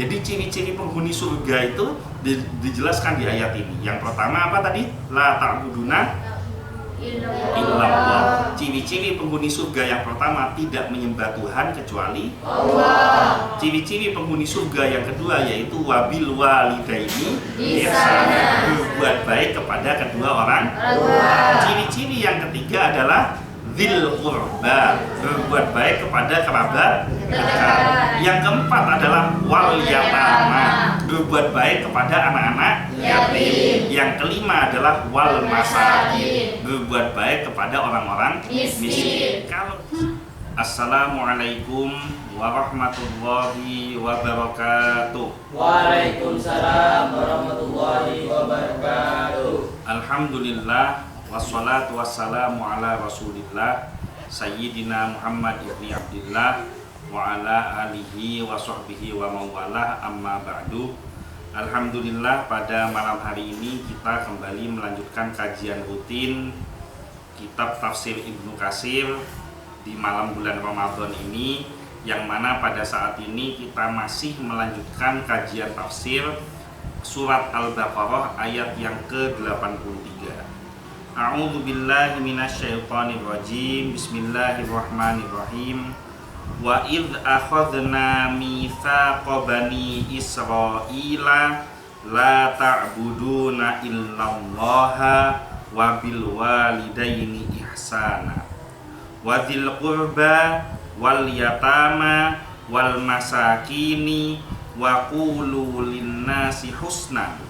Jadi ciri-ciri penghuni surga itu dijelaskan di ayat ini. Yang pertama apa tadi? La ta'buduna illallah. Ciri-ciri penghuni surga yang pertama tidak menyembah Tuhan kecuali Allah. Ciri-ciri penghuni surga yang kedua yaitu wabil walidaini ihsana, berbuat baik kepada kedua orang tua. Ciri-ciri yang ketiga adalah dzil qurba, berbuat baik kepada kerabat dekat. Yang keempat adalah wal yatama, berbuat baik kepada anak-anak yatim. Yang kelima adalah wal masakin, berbuat baik kepada orang-orang miskin. Kalau Assalamualaikum warahmatullahi wabarakatuh. Waalaikumsalam warahmatullahi wabarakatuh. Alhamdulillah wassalatu wassalamu ala rasulillah Sayyidina Muhammad ibni Abdillah wa ala alihi wa sahbihi wa mawalah, amma ba'du. Alhamdulillah, pada malam hari ini kita kembali melanjutkan kajian rutin kitab tafsir Ibnu Katsir di malam bulan Ramadan ini, yang mana pada saat ini kita masih melanjutkan kajian tafsir surat Al-Baqarah ayat yang ke-83. A'udzu billahi minasyaitonir rajim. Bismillahirrahmanirrahim. Wa idz akhadna mitsaqa bani Israila la ta'buduna illallaha wa bil walidaini ihsana wa dzil qurba wal yatama wal masakini wa qulu linnasi husna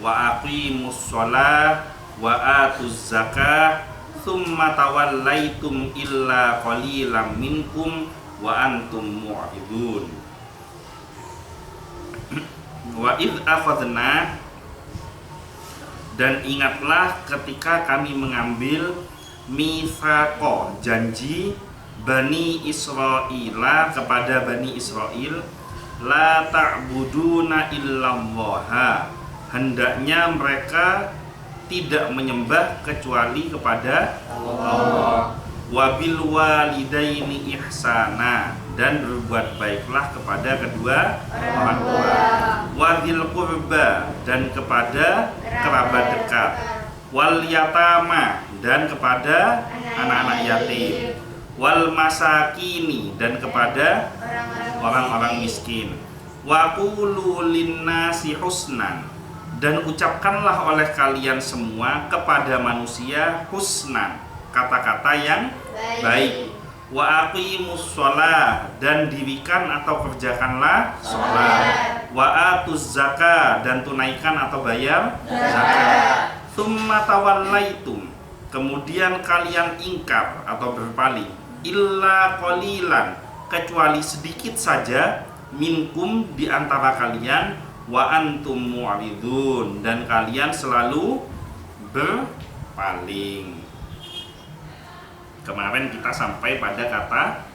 wa aqimus shalah wa atuz zakah thumma tawallaitum illa qalilan minkum wa antum mu'ridun. Wa idz akhadna, dan ingatlah ketika kami mengambil mitsaqo, janji Bani Israila kepada Bani Israel, la ta'buduna illallaha, hendaknya mereka tidak menyembah kecuali kepada Allah. Wabil walidaini ihsana, dan berbuat baiklah kepada kedua orang tua. Wadil qurba, dan kepada kerabat dekat. Wal yatama, dan kepada anak-anak yatim. Wal masakini, dan kepada orang-orang miskin. Wa qulu linnasi husnan, dan ucapkanlah oleh kalian semua kepada manusia husnan, kata-kata yang baik. Wa aqimus shalah, dan dirikan atau kerjakanlah sholat. Wa atuz zakah, dan tunaikan atau bayar zakat. Tsumma tawallaitum, kemudian kalian ingkar atau berpaling, illa qalilan, kecuali sedikit saja, minkum, di antara kalian, wa antum mu'ridun, dan kalian selalu berpaling. Kemarin kita sampai pada kata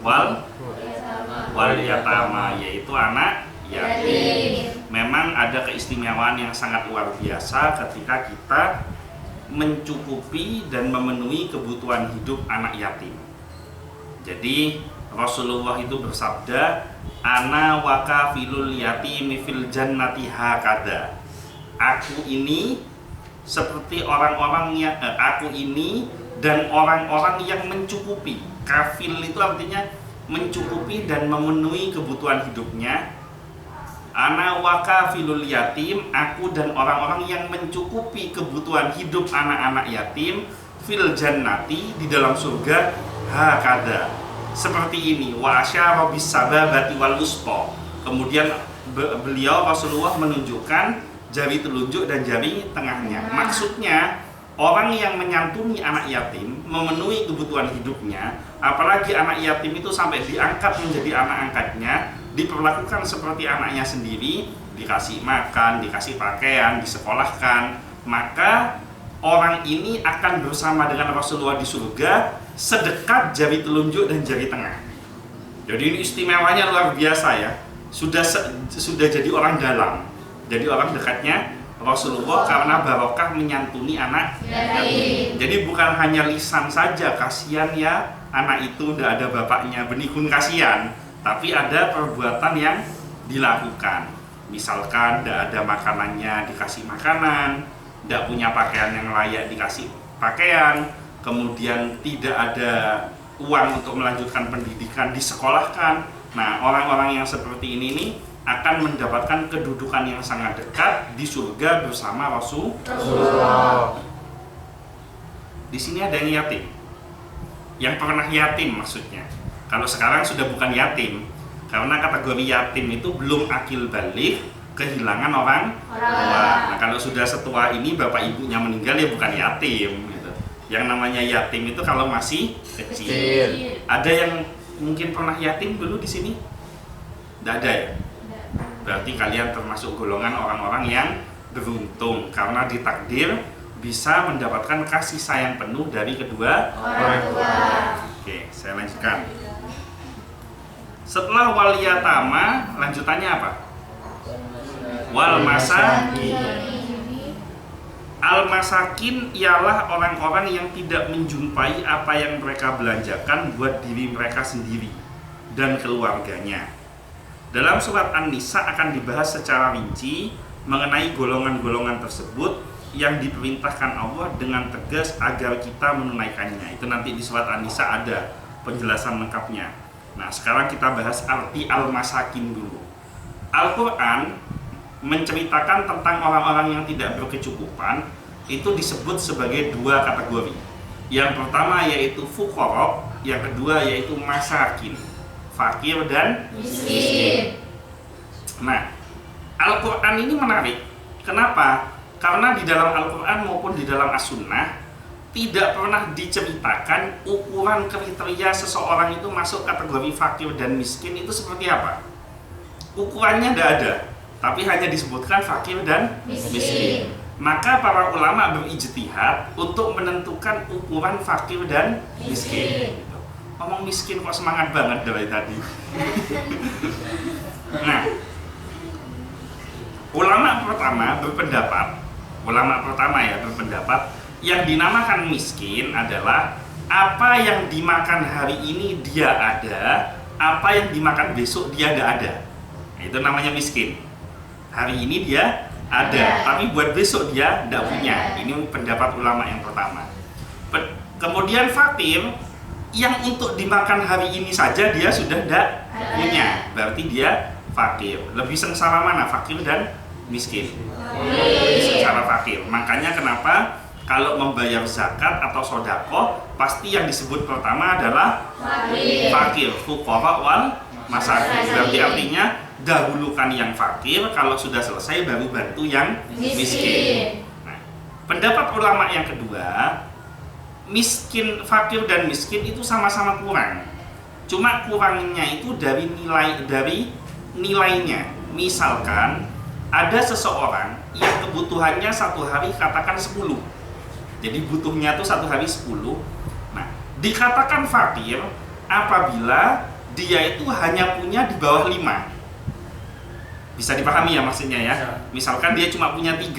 wal yatama, yaitu anak yatim. Memang ada keistimewaan yang sangat luar biasa ketika kita mencukupi dan memenuhi kebutuhan hidup anak yatim. Jadi Rasulullah itu bersabda, ana wa kafilul yatimi fil jannati hakada. Aku ini seperti aku ini dan orang-orang yang mencukupi. Kafil itu artinya mencukupi dan memenuhi kebutuhan hidupnya. Ana wa kafilul yatim, aku dan orang-orang yang mencukupi kebutuhan hidup anak-anak yatim fil jannati, di dalam surga, hakada, seperti ini. Wa asyara bis sababati wal wusta. Kemudian beliau Rasulullah menunjukkan jari telunjuk dan jari tengahnya. Maksudnya orang yang menyantuni anak yatim, memenuhi kebutuhan hidupnya, apalagi anak yatim itu sampai diangkat menjadi anak angkatnya, diperlakukan seperti anaknya sendiri, dikasih makan, dikasih pakaian, disekolahkan, maka orang ini akan bersama dengan Rasulullah di surga sedekat jari telunjuk dan jari tengah. Jadi ini istimewanya luar biasa ya. Sudah jadi orang dalam. Jadi orang dekatnya Rasulullah karena barokah menyantuni anak yatim. Jadi bukan hanya lisan saja, kasihan ya anak itu udah ada bapaknya, benikun kasihan. tapi ada perbuatan yang dilakukan. Misalkan tidak ada makanannya dikasih makanan, tidak punya pakaian yang layak dikasih pakaian, kemudian tidak ada uang untuk melanjutkan pendidikan disekolahkan. Nah, orang-orang yang seperti ini nih akan mendapatkan kedudukan yang sangat dekat di surga bersama Rasulullah. Di sini ada yang yatim, yang pernah yatim maksudnya. Kalau sekarang sudah bukan yatim, karena kategori yatim itu belum akil balik, kehilangan orang tua. Nah, kalau sudah setua ini bapak ibunya meninggal ya bukan yatim gitu. Yang namanya yatim itu kalau masih kecil. Ada yang mungkin pernah yatim dulu di sini? Tidak ada ya? Berarti kalian termasuk golongan orang-orang yang beruntung karena ditakdir bisa mendapatkan kasih sayang penuh dari kedua orang tua. Oke, saya lanjutkan. Setelah wal yatama, lanjutannya apa? Wal masakin. Al masakin ialah orang-orang yang tidak menjumpai apa yang mereka belanjakan buat diri mereka sendiri dan keluarganya. Dalam surat An-Nisa akan dibahas secara rinci mengenai golongan-golongan tersebut yang diperintahkan Allah dengan tegas agar kita menunaikannya. Itu nanti di surat An-Nisa ada penjelasan lengkapnya. Nah, sekarang kita bahas arti al-masakin dulu. Al-Quran menceritakan tentang orang-orang yang tidak berkecukupan, itu disebut sebagai dua kategori. Yang pertama yaitu fuqara, yang kedua yaitu masakin, fakir dan miskin. Nah, Al-Quran ini menarik. Kenapa? Karena di dalam Al-Quran maupun di dalam As-Sunnah tidak pernah diceritakan ukuran kriteria seseorang itu masuk kategori fakir dan miskin itu seperti apa. Ukurannya tidak ada, tapi hanya disebutkan fakir dan miskin. Maka para ulama berijtihad untuk menentukan ukuran fakir dan miskin. Ngomong miskin kok semangat banget dari tadi. Nah, ulama pertama berpendapat yang dinamakan miskin adalah apa yang dimakan hari ini dia ada, apa yang dimakan besok dia tidak ada. Nah, itu namanya miskin. Hari ini dia ada, tapi buat besok dia tidak punya. Ini pendapat ulama yang pertama. Kemudian fakir, yang untuk dimakan hari ini saja dia sudah tidak punya, berarti dia fakir. Lebih sengsara mana, fakir dan miskin? Lebih sengsara fakir. Makanya kenapa kalau membayar zakat atau sodako, pasti yang disebut pertama adalah fakir, fuqara wal masakin. Berarti artinya dahulukan yang fakir, kalau sudah selesai baru bantu yang miskin. Nah, pendapat ulama yang kedua, miskin, fakir dan miskin itu sama-sama kurang. Cuma kurangnya itu dari nilainya. Misalkan ada seseorang yang kebutuhannya satu hari katakan 10. Jadi butuhnya itu satu hari 10. Nah, dikatakan fakir apabila dia itu hanya punya di bawah 5. Bisa dipahami ya maksudnya ya. Misalkan dia cuma punya 3,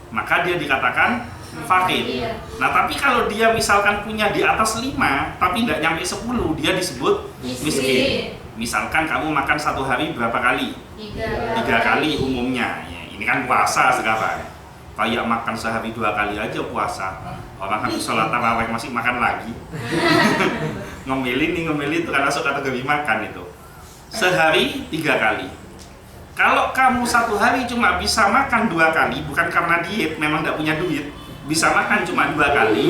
maka dia dikatakan fakir. Nah, tapi kalau dia misalkan punya di atas 5 tapi tidak nyampe 10, dia disebut miskin. Misalkan kamu makan satu hari berapa kali? 3 kali umumnya ya, ini kan puasa sekarang. Kayak makan sehari 2 kali aja puasa. Orang habis sholat tarawih masih makan lagi. Ngemili itu kan masuk kategori makan itu. Sehari 3 kali. Kalau kamu satu hari cuma bisa makan 2 kali, bukan karena diet, memang tidak punya duit, bisa makan cuma 2 kali,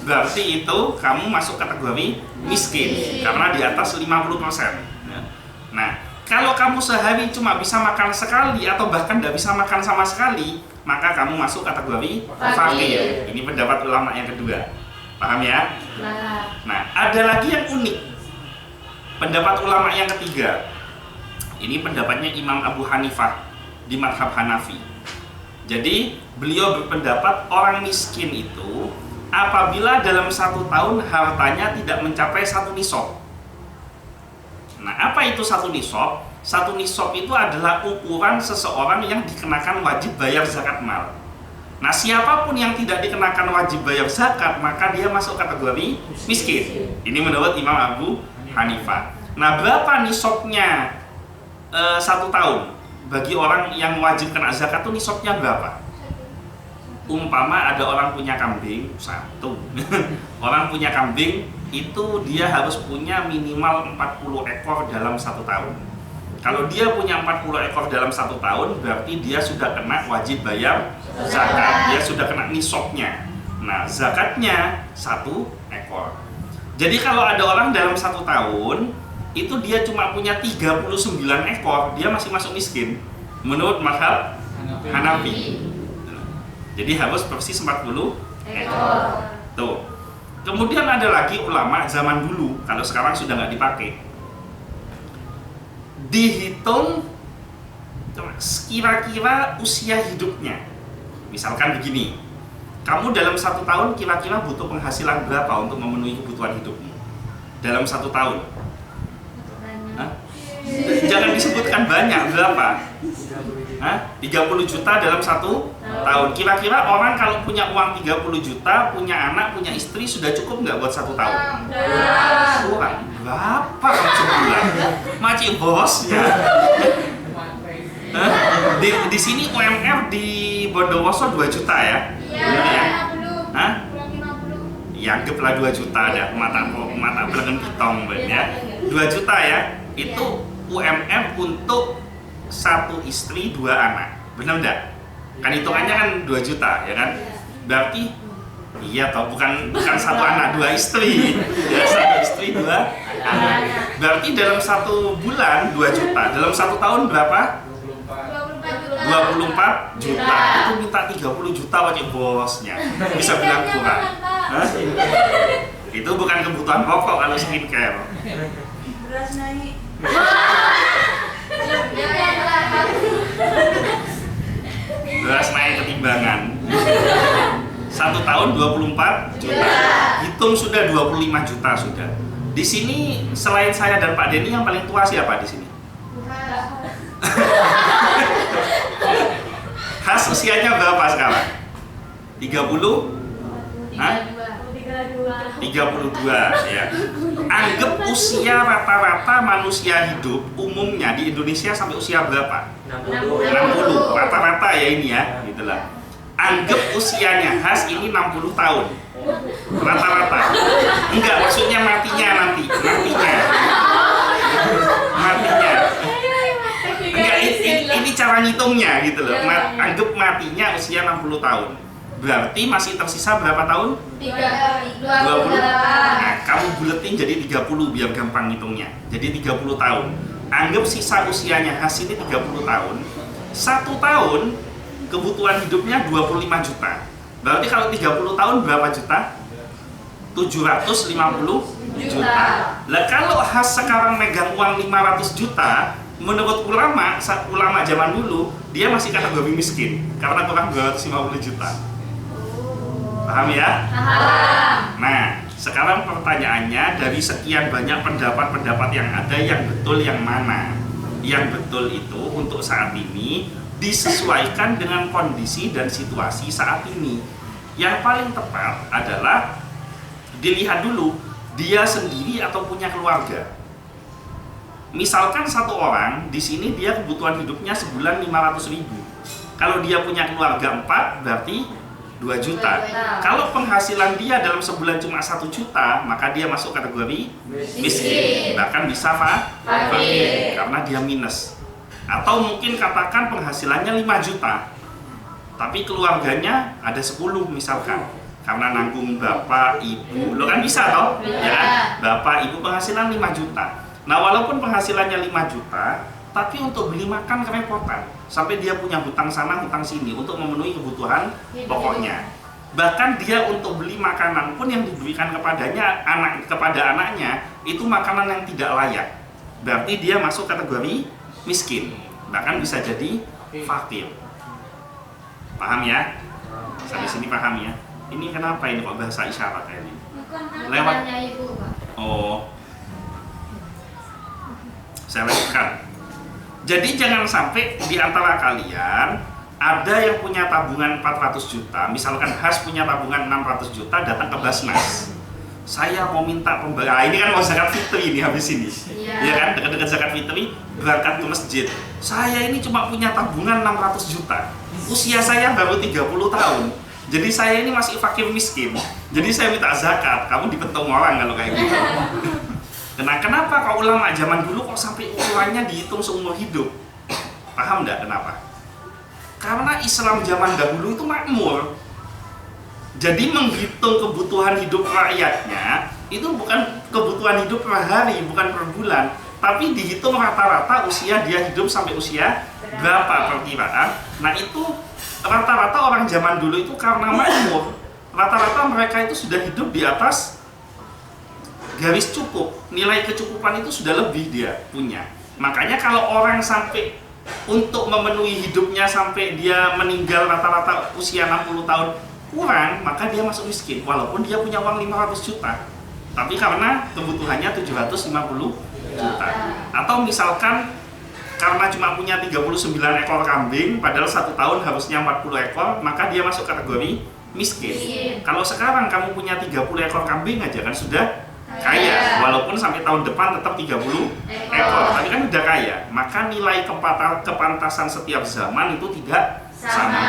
berarti itu kamu masuk kategori miskin karena di atas 50%. Nah, kalau kamu sehari cuma bisa makan sekali atau bahkan tidak bisa makan sama sekali, maka kamu masuk kategori fakir. Ini pendapat ulama yang kedua. Paham ya? Nah, ada lagi yang unik. Pendapat ulama yang ketiga. Ini pendapatnya Imam Abu Hanifah di mazhab Hanafi. Jadi, beliau berpendapat orang miskin itu apabila dalam 1 tahun hartanya tidak mencapai 1 nisab. Nah, apa itu 1 nisab? 1 nisab itu adalah ukuran seseorang yang dikenakan wajib bayar zakat mal. Nah, siapapun yang tidak dikenakan wajib bayar zakat, maka dia masuk kategori miskin. Ini menurut Imam Abu Hanifah. Nah, berapa nisabnya 1 tahun? Bagi orang yang wajib kena zakat tuh nisabnya berapa? Umpama ada orang punya kambing 1. Orang punya kambing itu dia harus punya minimal 40 ekor dalam 1 tahun. Kalau dia punya 40 ekor dalam 1 tahun, berarti dia sudah kena wajib bayar zakat. Dia sudah kena nisabnya. Nah, zakatnya 1 ekor. Jadi kalau ada orang dalam 1 tahun itu dia cuma punya 39 ekor, dia masih masuk miskin menurut mazhab Hanafi. Jadi harus persis 40 ekor. Tuh. Kemudian ada lagi ulama zaman dulu, kalau sekarang sudah nggak dipakai. Dihitung kira-kira usia hidupnya. Misalkan begini, kamu dalam 1 tahun kira-kira butuh penghasilan berapa untuk memenuhi kebutuhan hidupmu? Dalam 1 tahun? Hah? Jangan disebutkan banyak, berapa? 30 juta dalam 1 tahun. Kira-kira orang kalau punya uang 30 juta, punya anak, punya istri, sudah cukup nggak buat 1 tahun? Kurang. Berapa kamu sebulan? Macam bosnya. Di sini UMR di Bondowoso 2 juta ya? Iya. Hah? Ya anggaplah 2 juta dah, mata belakang kitong ya. 2 juta ya. Itu UMR untuk 1 istri 2 anak, benar enggak? Kan hitungannya kan 2 juta ya kan? Berarti iya toh, bukan 1 anak 2 istri ya, 1 istri 2 anak. Berarti dalam 1 bulan 2 juta, dalam 1 tahun berapa? 24 juta. Itu minta 30 juta wajib bosnya, bisa bilang kurang. Hah? Itu bukan kebutuhan pokok kalau skincare. Beras naik. Beras naik ketimbangan. 1 tahun 24 juta. Hitung sudah 25 juta sudah. Di sini selain saya dan Pak Denny yang paling tua siapa di sini? Khas usianya berapa sekarang? 30? Hah? 32 ya. Anggap usia rata-rata manusia hidup umumnya di Indonesia sampai usia berapa? 60. Rata-rata ya ini ya, gitulah. Anggap usianya Has ini 60 tahun. Rata-rata. Enggak, maksudnya matinya nanti. Matinya. Enggak, ini cara ngitungnya gitu loh. Anggap matinya usia 60 tahun. Berarti masih tersisa berapa tahun? 20. Nah, kamu buletin jadi 30 biar gampang ngitungnya. Jadi 30 tahun. Anggap sisa usianya Has ini 30 tahun. 1 tahun kebutuhan hidupnya 25 juta. Berarti kalau 30 tahun berapa juta? 750 juta. Lah kalau Has sekarang megang uang 500 juta, menurut ulama zaman dulu dia masih kategori miskin karena kurang 250 juta. Paham ya? Paham. Nah, sekarang pertanyaannya, dari sekian banyak pendapat-pendapat yang ada, yang betul yang mana? Yang betul itu untuk saat ini disesuaikan dengan kondisi dan situasi saat ini. Yang paling tepat adalah dilihat dulu dia sendiri atau punya keluarga. Misalkan 1 orang di sini dia kebutuhan hidupnya sebulan 500.000. Kalau dia punya keluarga 4 berarti 2 juta. Kalau penghasilan dia dalam sebulan cuma 1 juta, maka dia masuk kategori miskin. Bahkan bisa fakir karena dia minus. Atau mungkin katakan penghasilannya 5 juta, tapi keluarganya ada 10 misalkan. Karena nanggung bapak, ibu, lo kan bisa toh? Ya kan? Bapak, ibu penghasilan 5 juta. Nah, walaupun penghasilannya 5 juta, tapi untuk beli makan kerepotan. Sampai dia punya hutang sana, hutang sini untuk memenuhi kebutuhan pokoknya. Bahkan dia untuk beli makanan pun yang diberikan kepada anaknya itu makanan yang tidak layak. Berarti dia masuk kategori miskin. Bahkan bisa jadi fakir. Paham ya? Sampai sini paham ya? Ini kenapa ini kok bahasa isyarat ini? Lewat. Oh. Saya lewatkan. Jadi jangan sampai di antara kalian ada yang punya tabungan 400 juta, misalkan Has punya tabungan 600 juta, datang ke Basnas. saya mau minta pemberian. Ini kan mau zakat fitri nih habis ini. Ya kan, dekat-dekat zakat fitri, berangkat ke masjid. Saya ini cuma punya tabungan 600 juta. Usia saya baru 30 tahun. Jadi saya ini masih fakir miskin. Jadi saya minta zakat. Kamu dipetung orang kalau kayak gitu. Nah, kenapa kalau ulama zaman dulu kok sampai ukurannya dihitung seumur hidup? Paham nggak kenapa? Karena Islam zaman dahulu itu makmur. Jadi menghitung kebutuhan hidup rakyatnya itu bukan kebutuhan hidup per hari, bukan per bulan, tapi dihitung rata-rata usia dia hidup sampai usia berapa perkiraan. Nah, itu rata-rata orang zaman dulu itu karena makmur, rata-rata mereka itu sudah hidup di atas garis cukup, nilai kecukupan itu sudah lebih dia punya. Makanya kalau orang sampai untuk memenuhi hidupnya sampai dia meninggal rata-rata usia 60 tahun kurang, maka dia masuk miskin walaupun dia punya uang 500 juta. Tapi karena kebutuhannya 750 juta. Atau misalkan karena cuma punya 39 ekor kambing padahal 1 tahun harusnya 40 ekor, maka dia masuk kategori miskin. Kalau sekarang kamu punya 30 ekor kambing aja kan sudah kaya, walaupun sampai tahun depan tetap 30 ekor, tapi kan udah kaya. Maka nilai kepantasan setiap zaman itu tidak sama.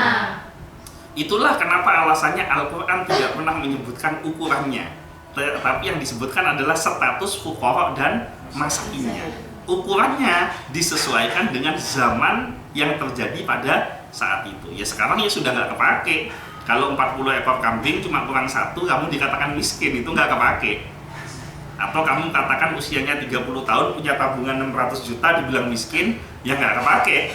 Itulah kenapa alasannya Al-Quran tidak pernah menyebutkan ukurannya, tetapi yang disebutkan adalah status fuqara dan masakinnya. Ukurannya disesuaikan dengan zaman yang terjadi pada saat itu. Ya sekarang ya sudah nggak kepake. Kalau 40 ekor kambing cuma kurang 1, kamu dikatakan miskin, itu nggak kepake. Atau kamu katakan usianya 30 tahun punya tabungan 600 juta dibilang miskin, ya nggak kepake.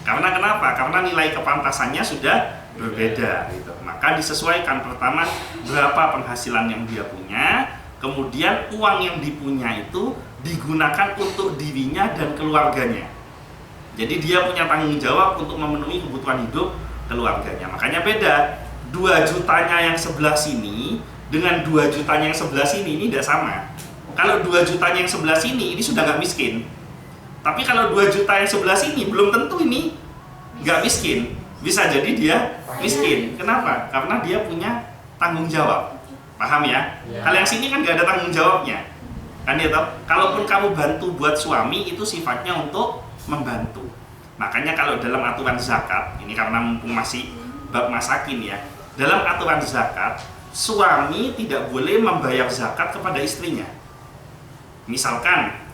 Karena kenapa? Karena nilai kepantasannya sudah berbeda gitu. Maka disesuaikan pertama berapa penghasilan yang dia punya, kemudian uang yang dipunya itu digunakan untuk dirinya dan keluarganya. Jadi dia punya tanggung jawab untuk memenuhi kebutuhan hidup keluarganya. Makanya beda, 2 jutanya yang sebelah sini dengan 2 jutanya yang sebelah sini ini tidak sama. Kalau 2 jutanya yang sebelah sini ini sudah nggak miskin. Tapi kalau 2 juta yang sebelah sini belum tentu ini nggak miskin. Bisa jadi dia miskin. Kenapa? Karena dia punya tanggung jawab. Paham ya? Kalau yang sini kan nggak ada tanggung jawabnya. Kan ya toh? Kalaupun kamu bantu buat suami itu sifatnya untuk membantu. Makanya kalau dalam aturan zakat, ini karena mumpung masih bab masakin ya. Dalam aturan zakat, suami tidak boleh membayar zakat kepada istrinya. Misalkan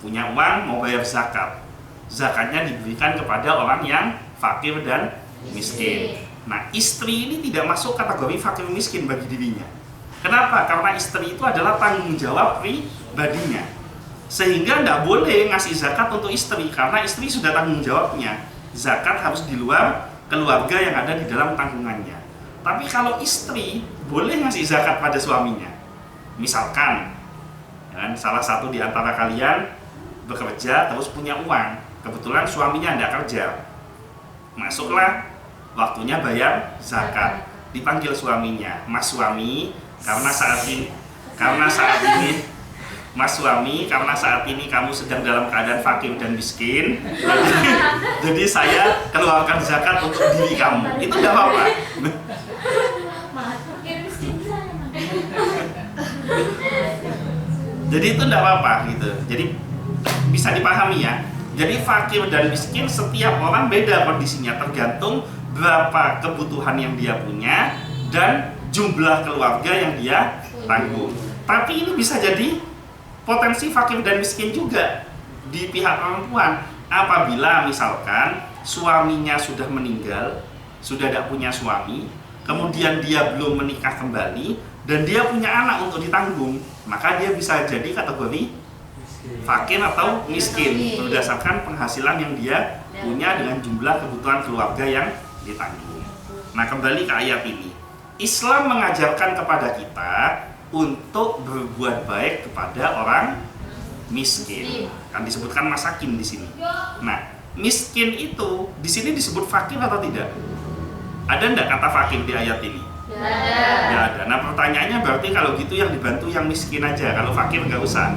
punya uang mau bayar zakat. Zakatnya diberikan kepada orang yang fakir dan miskin. Nah, istri ini tidak masuk kategori fakir miskin bagi dirinya. Kenapa? Karena istri itu adalah tanggung jawab pribadinya. Sehingga tidak boleh ngasih zakat untuk istri, karena istri sudah tanggung jawabnya. Zakat harus di luar keluarga yang ada di dalam tanggungannya. Tapi kalau istri boleh ngasih zakat pada suaminya. Misalkan, ya, salah satu di antara kalian bekerja terus punya uang. Kebetulan suaminya tidak kerja. Masuklah waktunya bayar zakat. Dipanggil suaminya, Mas suami, karena saat ini Mas suami, karena saat ini kamu sedang dalam keadaan fakir dan miskin, jadi saya keluarkan zakat untuk diri kamu. Itu tidak apa-apa. Jadi itu tidak apa-apa gitu. Jadi bisa dipahami ya. Jadi fakir dan miskin setiap orang beda kondisinya, tergantung berapa kebutuhan yang dia punya dan jumlah keluarga yang dia tanggung. Tapi ini bisa jadi potensi fakir dan miskin juga di pihak perempuan. Apabila misalkan suaminya sudah meninggal, sudah tidak punya suami, kemudian dia belum menikah kembali dan dia punya anak untuk ditanggung, maka dia bisa jadi kategori fakir atau miskin berdasarkan penghasilan yang dia punya dengan jumlah kebutuhan keluarga yang ditanggung. Nah, kembali ke ayat ini, Islam mengajarkan kepada kita untuk berbuat baik kepada orang miskin. Kan disebutkan masakin di sini. Nah, miskin itu di sini disebut fakir atau tidak? Ada enggak kata fakir di ayat ini? Tidak ada. Nah, pertanyaannya berarti kalau gitu yang dibantu yang miskin aja, kalau fakir nggak usah.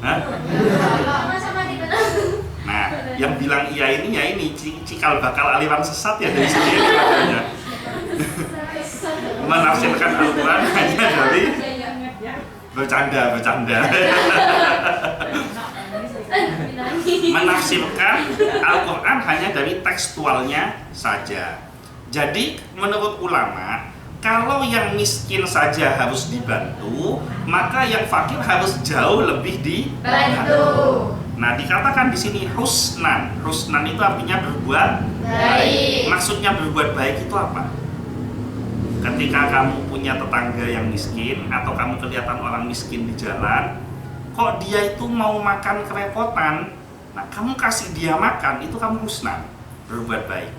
Hah? Nah, yang bilang iya ini cikal bakal aliran sesat ya dari sini ya. menafsirkan Al-Quran hanya dari bercanda. Menafsirkan Al-Quran hanya dari tekstualnya saja. Jadi menurut ulama, kalau yang miskin saja harus dibantu, maka yang fakir harus jauh lebih dibantu. Nah, dikatakan di sini husnan. Husnan itu artinya berbuat baik. Maksudnya berbuat baik itu apa? Ketika kamu punya tetangga yang miskin atau kamu kelihatan orang miskin di jalan, kok dia itu mau makan kerepotan, nah kamu kasih dia makan, itu kamu husnan, berbuat baik.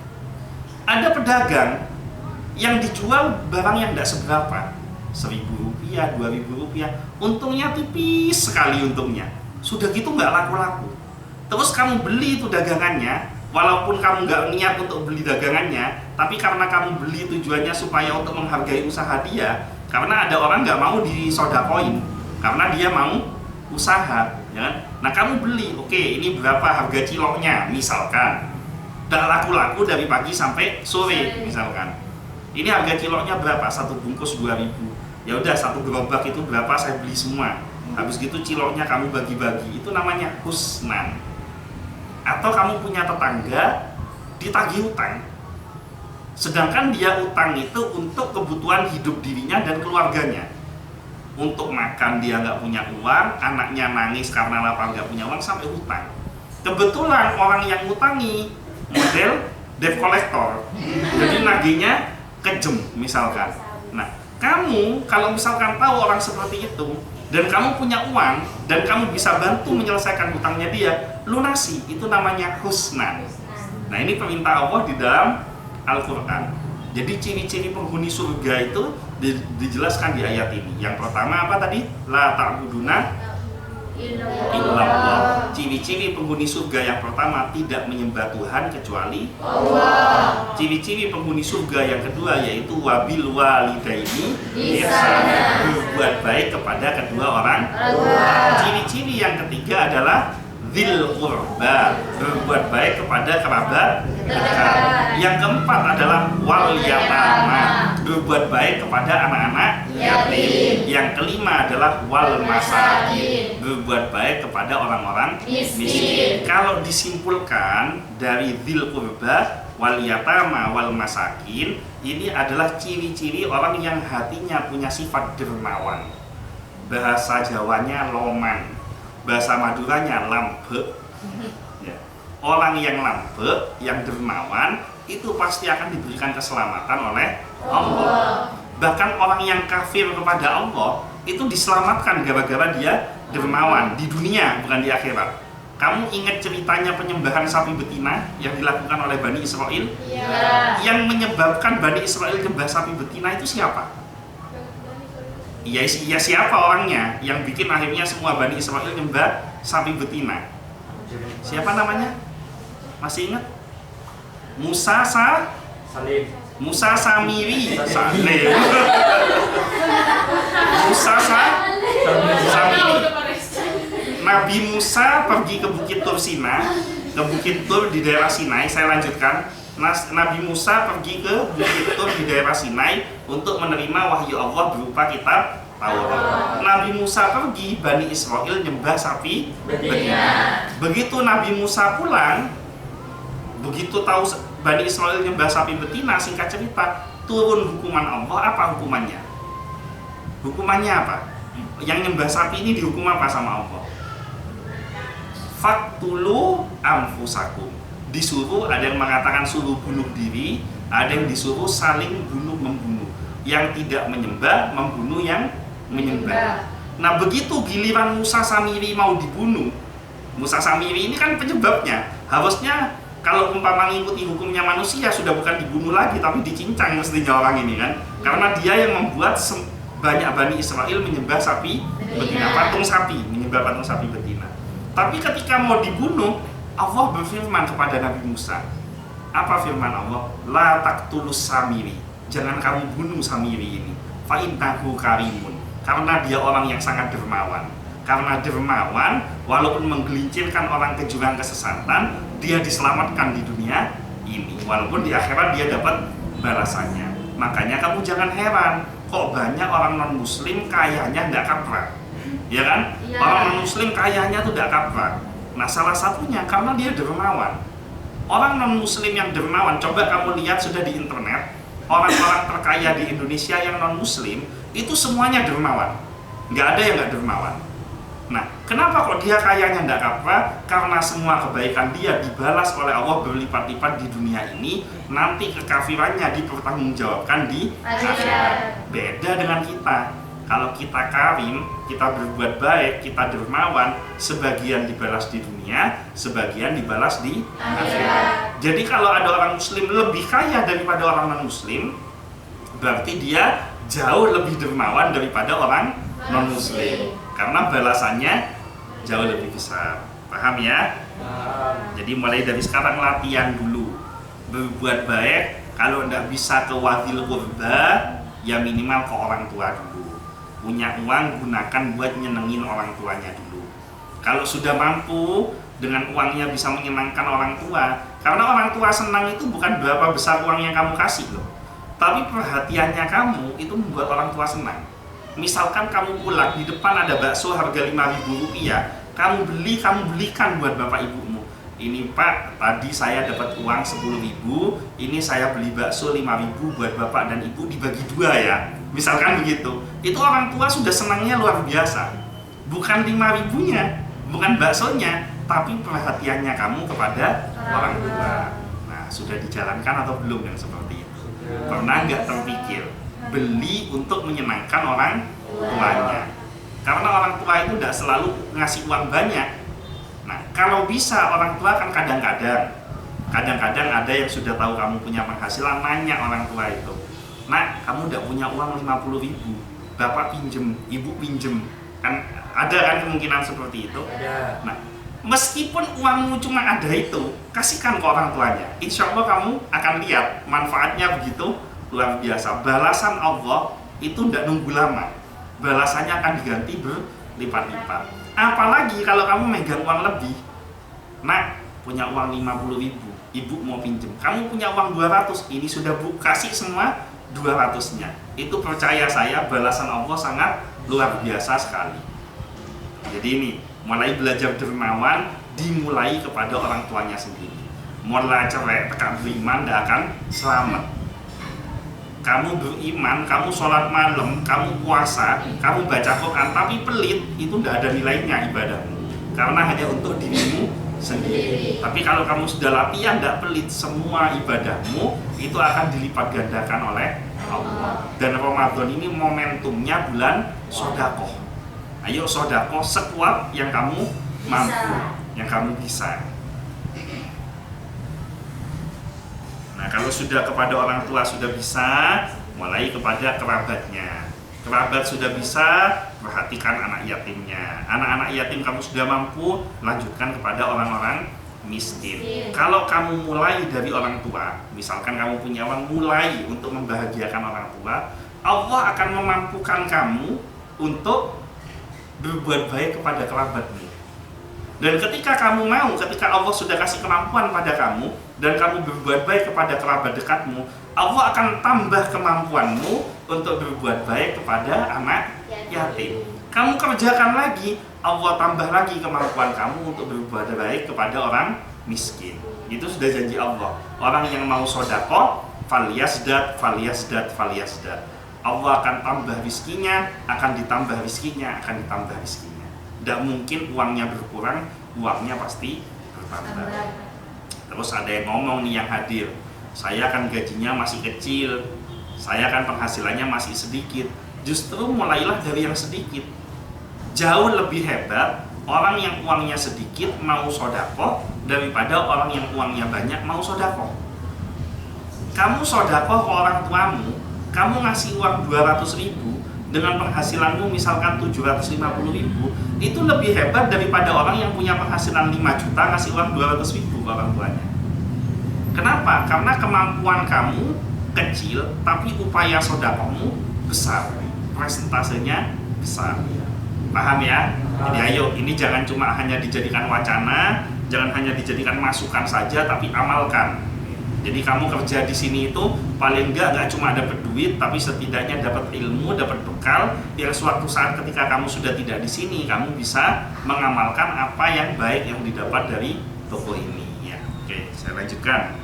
Ada pedagang yang dijual barang yang tidak seberapa, Rp1.000, Rp2.000, untungnya tipis sekali untungnya. Sudah gitu nggak laku-laku. Terus kamu beli itu dagangannya, walaupun kamu nggak niat untuk beli dagangannya, tapi karena kamu beli tujuannya supaya untuk menghargai usaha dia, karena ada orang nggak mau disodakoin, karena dia mau usaha, ya kan? Nah kamu beli, oke, ini berapa harga ciloknya, misalkan, nggak laku-laku dari pagi sampai sore, misalkan. Ini harga ciloknya berapa? Satu bungkus 2.000. Ya udah, satu gerobak itu berapa? Saya beli semua. Habis gitu ciloknya kamu bagi-bagi, itu namanya husnan. Atau kamu punya tetangga ditagih utang, sedangkan dia utang itu untuk kebutuhan hidup dirinya dan keluarganya. Untuk makan dia nggak punya uang, anaknya nangis karena lapar nggak punya uang, sampai utang. Kebetulan orang yang utangi model debt collector, jadi nagihnya kejem misalkan. Nah, kamu kalau misalkan tahu orang seperti itu dan kamu punya uang dan kamu bisa bantu menyelesaikan hutangnya dia, lunasi, itu namanya husnan. Nah, ini perintah Allah di dalam Al-Quran. Jadi ciri-ciri penghuni surga itu dijelaskan di ayat ini. Yang pertama apa tadi? La ta'buduna illallah. Ciri-ciri penghuni surga yang pertama, tidak menyembah Tuhan kecuali Allah. Ciri-ciri penghuni surga yang kedua yaitu wabil walidaini ihsana, berbuat baik kepada kedua orang tua. Ciri-ciri yang ketiga adalah dzil qurba, berbuat baik kepada kerabat dekat. Yang keempat adalah wal yatama, berbuat baik kepada anak-anak yatim. Yang kelima adalah wal masakin, berbuat baik kepada orang-orang miskin. Kalau disimpulkan dari dzil qurba, wal yatama, wal masakin, ini adalah ciri-ciri orang yang hatinya punya sifat dermawan. Bahasa Jawanya loman, bahasa Maduranya lambe. Ya. Orang yang lambe, yang dermawan, itu pasti akan diberikan keselamatan oleh Allah. Bahkan orang yang kafir kepada Allah itu diselamatkan gara-gara dia dermawan di dunia, bukan di akhirat. Kamu ingat ceritanya penyembahan sapi betina yang dilakukan oleh Bani Israel? Ya. Yang menyebabkan Bani Israel menyembah sapi betina itu siapa? Ya siapa orangnya yang bikin akhirnya semua Bani Israel nyembah sapi betina? Siapa namanya? Masih ingat? Musa Samiri. Salim. Musa Samiri. Nabi Musa pergi ke Bukit Tur Sinai, ke Bukit Tur di daerah Sinai. Saya lanjutkan. Nabi Musa pergi ke Bukit Tur di daerah Sinai untuk menerima wahyu Allah berupa kitab Taurat. Nabi Musa pergi, Bani Israel nyembah sapi betina. Begitu Nabi Musa pulang, begitu tahu Bani Israel nyembah sapi betina, singkat cerita, turun hukuman Allah. Apa hukumannya? Hukumannya apa? Yang nyembah sapi ini dihukum apa sama Allah? Faktulu anfusakum. Disuruh, ada yang mengatakan suruh bunuh diri, ada yang disuruh saling bunuh-membunuh. Yang tidak menyembah, membunuh yang menyembah. Nah, begitu giliran Musa Samiri mau dibunuh, Musa Samiri ini kan penyebabnya. Harusnya kalau umpama mengikuti hukumnya manusia, sudah bukan dibunuh lagi, tapi dicincang mestinya orang ini kan. Karena dia yang membuat banyak Bani Israel menyembah sapi betina, patung sapi, menyembah patung sapi betina. Tapi ketika mau dibunuh, Allah berfirman kepada Nabi Musa. Apa firman Allah? La taqtulus Samiri. Jangan kamu bunuh Samiri ini. Fa innahu karimun. Karena dia orang yang sangat dermawan. Karena dermawan, walaupun menggelincirkan orang ke jurang kesesatan, dia diselamatkan di dunia ini. Walaupun di akhirat dia dapat balasannya. Makanya kamu jangan heran kok banyak orang non muslim kayanya nggak kaprah, ya kan? Iya. Orang non muslim kayanya tuh nggak kaprah. Nah, salah satunya karena dia dermawan. Orang non muslim yang dermawan, coba kamu lihat sudah di internet, orang-orang terkaya di Indonesia yang non muslim itu semuanya dermawan, nggak ada yang nggak dermawan. Nah, kenapa kok dia kayanya nggak kaprah? Karena semua kebaikan dia dibalas oleh Allah berlipat-lipat di dunia ini, nanti kekafirannya dipertanggungjawabkan di akhirat. Beda dengan kita. Kalau kita karim, kita berbuat baik, kita dermawan, sebagian dibalas di dunia, sebagian dibalas di akhirat. Jadi kalau ada orang muslim lebih kaya daripada orang non muslim, berarti dia jauh lebih dermawan daripada orang non muslim. Karena balasannya jauh lebih besar. Paham ya? Jadi mulai dari sekarang latihan dulu. Berbuat baik, kalau tidak bisa ke wadil qurba, ya minimal ke orang tua dulu. Punya uang, gunakan buat nyenengin orang tuanya dulu. Kalau sudah mampu, dengan uangnya bisa menyenangkan orang tua. Karena orang tua senang itu bukan berapa besar uang yang kamu kasih loh, tapi perhatiannya kamu itu membuat orang tua senang. Misalkan kamu pulang, di depan ada bakso harga Rp5.000, kamu belikan buat bapak ibumu. Ini Pak, tadi saya dapat uang 10.000, ini saya beli bakso 5.000 buat bapak dan ibu, dibagi 2 ya. Misalkan begitu. Itu orang tua sudah senangnya luar biasa. Bukan 5.000-nya, bukan baksonya, tapi perhatiannya kamu kepada orang tua. Nah, sudah dijalankan atau belum yang seperti itu? Pernah nggak terpikir beli untuk menyenangkan orang tuanya? Karena orang tua itu tidak selalu ngasih uang banyak. Nah, kalau bisa orang tua kan kadang-kadang ada yang sudah tahu kamu punya penghasilan, nanya orang tua itu, "Nak, kamu tidak punya uang 50.000, bapak pinjem, ibu pinjem." Kan ada kan kemungkinan seperti itu. Nah, meskipun uangmu cuma ada itu, kasihkan ke orang tuanya. Insya Allah kamu akan lihat manfaatnya begitu luar biasa. Balasan Allah itu tidak nunggu lama. Balasannya akan diganti berlipat-lipat. Apalagi kalau kamu megang uang lebih. Nak, punya uang 50.000, ibu mau pinjem. Kamu punya uang 200, ini sudah Bu kasih semua 200-nya. Itu percaya saya balasan Allah sangat luar biasa sekali. Jadi ini, mulai belajar dermawan dimulai kepada orang tuanya sendiri. Mulai cerai, tekan beriman, tidak akan selamat. Kamu beriman, kamu sholat malam, kamu puasa, kamu baca Quran, tapi pelit, itu tidak ada nilainya ibadahmu. Karena hanya untuk dirimu sendiri. Tapi kalau kamu sudah latihan tidak pelit, semua ibadahmu itu akan dilipat gandakan oleh Allah. Dan Ramadan ini momentumnya bulan sodakoh. Ayo sodakoh sekuat yang kamu mampu, yang kamu bisa. Nah, kalau sudah kepada orang tua sudah bisa, mulai kepada kerabatnya. Kerabat sudah bisa, perhatikan anak yatimnya. Anak-anak yatim kamu sudah mampu, lanjutkan kepada orang-orang miskin. Kalau kamu mulai dari orang tua, misalkan kamu punya uang, mulai untuk membahagiakan orang tua, Allah akan memampukan kamu untuk berbuat baik kepada kerabatmu. Dan ketika kamu mau, ketika Allah sudah kasih kemampuan pada kamu dan kamu berbuat baik kepada kerabat dekatmu, Allah akan tambah kemampuanmu untuk berbuat baik kepada anak yatim. Kamu kerjakan lagi, Allah tambah lagi kemampuan kamu untuk berbuat baik kepada orang miskin. Itu sudah janji Allah. Orang yang mau sedekah, falyasdad, falyasdad, falyasdad. Allah akan tambah rizkinya, akan ditambah rizkinya, akan ditambah rizkinya. Tidak mungkin uangnya berkurang, uangnya pasti bertambah. Terus ada yang ngomong nih yang hadir, saya kan gajinya masih kecil, saya kan penghasilannya masih sedikit. Justru mulailah dari yang sedikit. Jauh lebih hebat orang yang uangnya sedikit mau sedekah daripada orang yang uangnya banyak mau sedekah. Kamu sedekah ke orang tuamu, kamu ngasih uang 200.000 dengan penghasilanmu misalkan 750.000, itu lebih hebat daripada orang yang punya penghasilan 5 juta ngasih uang 200.000 ke orang tuanya. Kenapa? Karena kemampuan kamu kecil, tapi upaya sedekahmu besar, presentasenya besar. Paham ya? Jadi ayo, ini jangan cuma hanya dijadikan wacana, jangan hanya dijadikan masukan saja, tapi amalkan. Jadi kamu kerja di sini itu paling nggak cuma dapat duit, tapi setidaknya dapat ilmu, dapat bekal yang suatu saat ketika kamu sudah tidak di sini, kamu bisa mengamalkan apa yang baik yang didapat dari toko ini. Ya, oke, saya lanjutkan.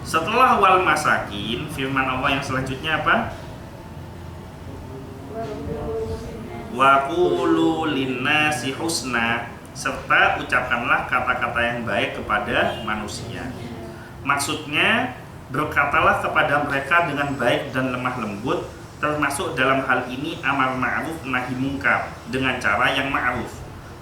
Setelah wal masakin, firman Allah yang selanjutnya apa? Wa qulu linnasi husna, serta ucapkanlah kata-kata yang baik kepada manusia. Maksudnya, berkatalah kepada mereka dengan baik dan lemah lembut, termasuk dalam hal ini amar ma'ruf nahi mungkar dengan cara yang ma'ruf.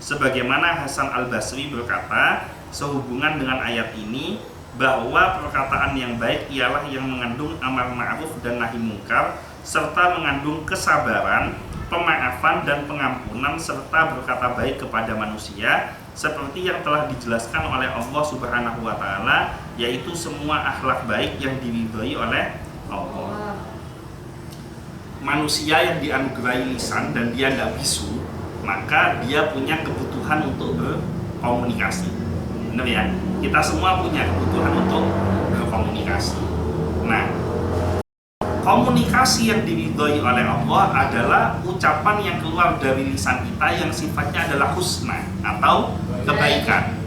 Sebagaimana Hasan Al-Basri berkata, sehubungan dengan ayat ini, bahwa perkataan yang baik ialah yang mengandung amar ma'ruf dan nahi mungkar, serta mengandung kesabaran, pemaafan dan pengampunan, serta berkata baik kepada manusia, seperti yang telah dijelaskan oleh Allah Subhanahu wa Ta'ala, yaitu semua akhlak baik yang diridhoi oleh Allah. Manusia yang dianugerahi lisan dan dia tidak bisu, maka dia punya kebutuhan untuk berkomunikasi. Benar ya? Kita semua punya kebutuhan untuk berkomunikasi. Nah, komunikasi yang diridhoi oleh Allah adalah ucapan yang keluar dari lisan kita yang sifatnya adalah husna atau kebaikan.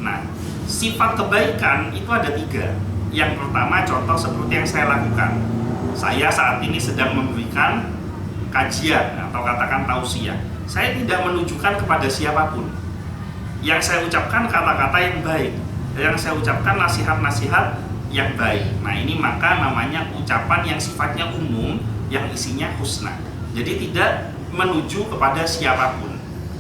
Nah, sifat kebaikan itu ada 3. Yang pertama, contoh seperti yang saya lakukan. Saya saat ini sedang memberikan kajian atau katakan tausiah. Saya tidak menunjukkan kepada siapapun. Yang saya ucapkan kata-kata yang baik. Yang saya ucapkan nasihat-nasihat yang baik. Nah, ini maka namanya ucapan yang sifatnya umum, yang isinya husna. Jadi tidak menuju kepada siapapun.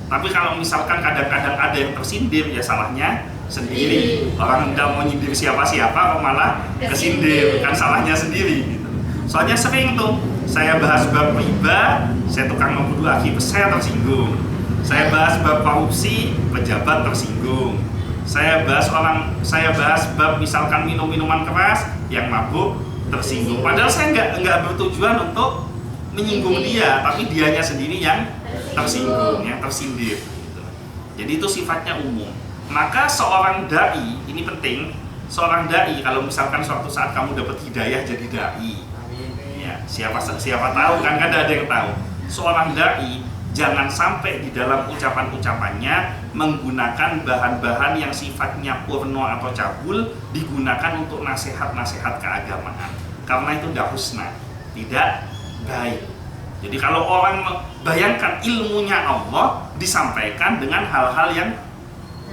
Tapi kalau misalkan kadang-kadang ada yang tersindir, ya salahnya sendiri. Orang tidak mau nyindir siapa-siapa kok malah kesindir, kan salahnya sendiri gitu. Soalnya sering tuh saya bahas bab riba, saya tukang membunuh akibat, saya tersinggung. Saya bahas bab korupsi, pejabat tersinggung. Saya bahas bab misalkan minum-minuman keras, yang mabuk tersinggung. Padahal saya nggak bertujuan untuk menyinggung dia, tapi dianya sendiri yang tersinggung, yang tersindir. Gitu. Jadi itu sifatnya umum. Maka seorang dai, ini penting, seorang dai kalau misalkan suatu saat kamu dapat hidayah jadi dai, ya siapa tahu kan ada yang tahu. Seorang dai jangan sampai di dalam ucapan-ucapannya menggunakan bahan-bahan yang sifatnya porno atau cabul digunakan untuk nasihat-nasihat keagamaan. Karena itu tidak husna, tidak baik. Jadi kalau orang bayangkan ilmunya Allah disampaikan dengan hal-hal yang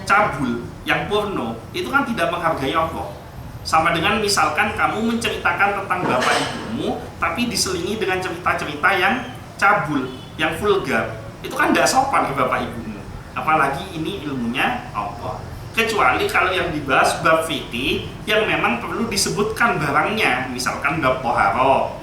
cabul, yang porno, itu kan tidak menghargai Allah. Sama dengan misalkan kamu menceritakan tentang bapak ibumu tapi diselingi dengan cerita-cerita yang cabul, yang vulgar, itu kan tidak sopan ke bapak ibumu. Apalagi ini ilmunya Allah. Kecuali kalau yang dibahas bab fikih yang memang perlu disebutkan barangnya, misalkan bab toharo,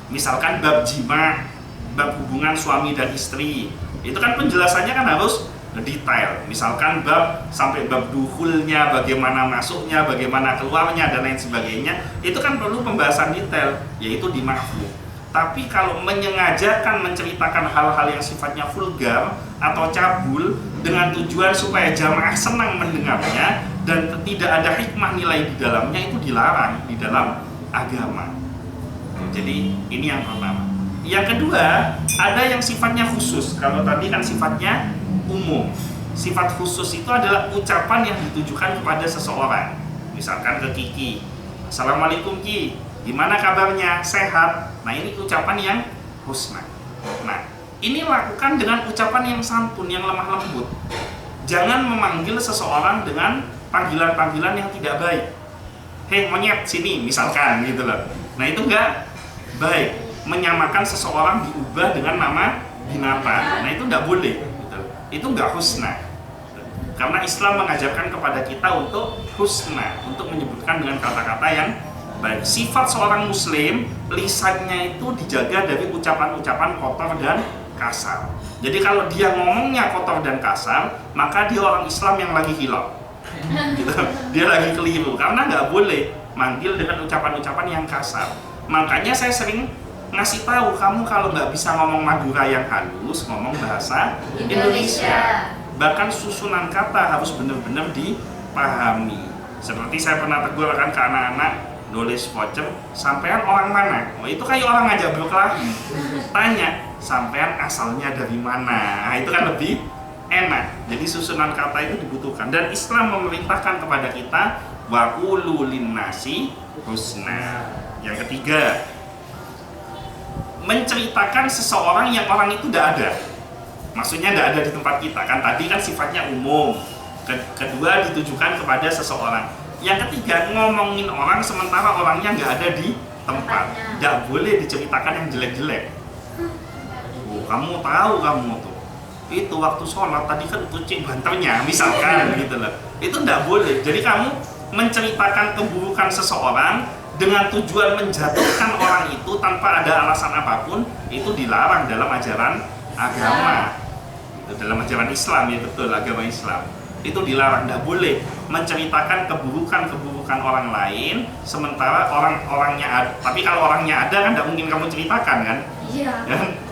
misalkan bab jima, bab hubungan suami dan istri, itu kan penjelasannya kan harus detail. Misalkan bab sampai bab dukhulnya, bagaimana masuknya, bagaimana keluarnya dan lain sebagainya, itu kan perlu pembahasan detail, yaitu di mahfuz. Tapi kalau menyengajakan menceritakan hal-hal yang sifatnya vulgar atau cabul dengan tujuan supaya jamaah senang mendengarnya dan tidak ada hikmah nilai di dalamnya, itu dilarang di dalam agama. Jadi ini yang pertama. Yang kedua, ada yang sifatnya khusus. Kalau tadi kan sifatnya umum. Sifat khusus itu adalah ucapan yang ditujukan kepada seseorang. Misalkan ke Kiki, Assalamualaikum Ki, gimana kabarnya? Sehat? Nah, ini ucapan yang husna. Nah, ini lakukan dengan ucapan yang santun, yang lemah lembut. Jangan memanggil seseorang dengan panggilan-panggilan yang tidak baik. Hei monyet sini, misalkan gitu loh. Nah, itu enggak baik. Menyamakan seseorang diubah dengan nama binatang. Nah, itu enggak boleh. Gitu. Itu enggak husna. Karena Islam mengajarkan kepada kita untuk husna, untuk menyebutkan dengan kata-kata yang baik. Sifat seorang muslim, lisannya itu dijaga dari ucapan-ucapan kotor dan kasar. Jadi kalau dia ngomongnya kotor dan kasar, maka dia orang Islam yang lagi hilaf. Gitu. Dia lagi keliru, karena nggak boleh manggil dengan ucapan-ucapan yang kasar. Makanya saya sering ngasih tahu, kamu kalau nggak bisa ngomong Madura yang halus, ngomong bahasa Indonesia. Bahkan susunan kata harus benar-benar dipahami. Seperti saya pernah tegur kan ke anak-anak nulis voucher, sampean orang mana? Oh itu kayak orang ngajak berkelahi. Tanya, sampean asalnya dari mana? Nah, itu kan lebih enak. Jadi susunan kata itu dibutuhkan, dan Islam memerintahkan kepada kita wa qulu linnasi husna. Yang ketiga, menceritakan seseorang yang orang itu tidak ada. Maksudnya tidak ada di tempat kita kan, tadi kan sifatnya umum. Kedua, ditujukan kepada seseorang. Yang ketiga, ngomongin orang sementara orangnya nggak ada di tempat. Tidak boleh diceritakan yang jelek-jelek. Oh, kamu tahu kamu tuh, itu waktu sholat tadi kan kucing banternya misalkan gitu loh. Itu tidak boleh. Jadi kamu menceritakan keburukan seseorang dengan tujuan menjatuhkan orang itu tanpa ada alasan apapun, itu dilarang dalam ajaran agama. Itu dalam ajaran Islam, ya betul, agama Islam. Itu dilarang, tidak boleh menceritakan keburukan-keburukan orang lain sementara orang-orangnya ada. Tapi kalau orangnya ada kan tidak mungkin kamu ceritakan kan? Iya.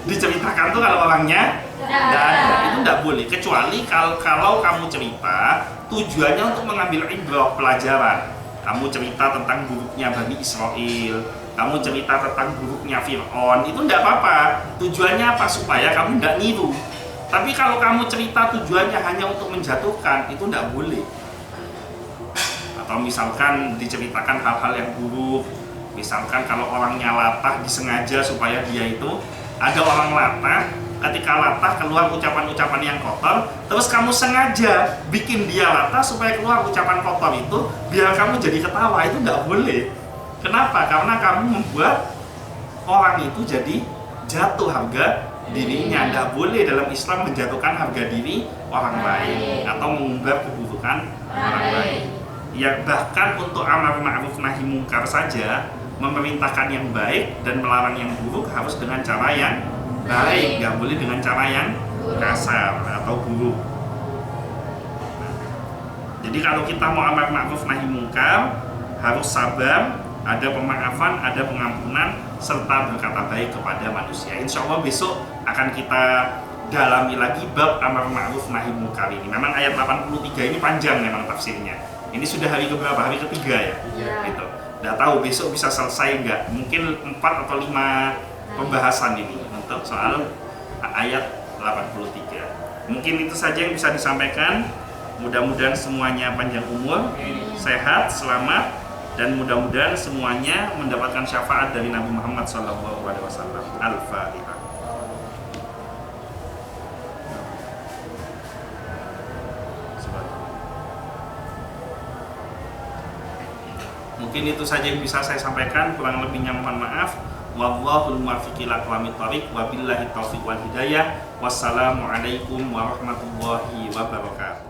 Diceritakan tuh kalau orangnya tidak ada, itu tidak boleh. Kecuali kalau kamu cerita tujuannya untuk mengambil ibrah, pelajaran. Kamu cerita tentang buruknya Bani Israel, kamu cerita tentang buruknya Fir'aun, itu tidak apa-apa. Tujuannya apa? Supaya kamu tidak niru. Tapi kalau kamu cerita tujuannya hanya untuk menjatuhkan, itu tidak boleh. Atau misalkan diceritakan hal-hal yang buruk, misalkan kalau orangnya latah disengaja supaya dia itu, ada orang latah, ketika latah keluar ucapan-ucapan yang kotor, terus kamu sengaja bikin dia latah supaya keluar ucapan kotor itu, biar kamu jadi ketawa, itu tidak boleh. Kenapa? Karena kamu membuat orang itu jadi jatuh harga dirinya. Tidak boleh dalam Islam menjatuhkan harga diri orang lain atau mengumbar keburukan orang lain. Ya, bahkan untuk amar ma'ruf nahi mungkar saja, memerintahkan yang baik dan melarang yang buruk harus dengan cara yang baik, nggak boleh dengan cara yang kasar atau buruk. Nah, jadi kalau kita mau amar ma'ruf nahi mungkar, harus sabar, ada pemaafan, ada pengampunan, serta berkata baik kepada manusia. Insya Allah besok akan kita dalami lagi bab amar ma'ruf nahi munkar ini. Memang ayat 83 ini panjang memang tafsirnya. Ini sudah hari keberapa? Hari ketiga ya? Iya. Gitu. Nggak tahu besok bisa selesai nggak? Mungkin 4 atau 5 pembahasan ini untuk soal ayat 83. Mungkin itu saja yang bisa disampaikan. Mudah-mudahan semuanya panjang umur, sehat, selamat, dan mudah-mudahan semuanya mendapatkan syafaat dari Nabi Muhammad SAW. Al-Fatihah. Mungkin itu saja yang bisa saya sampaikan, kurang lebihnya mohon maaf. Wallahul muwaffiq ila aqwamit thoriq, wabillahi taufiq wal hidayah. Wassalamualaikum warahmatullahi wabarakatuh.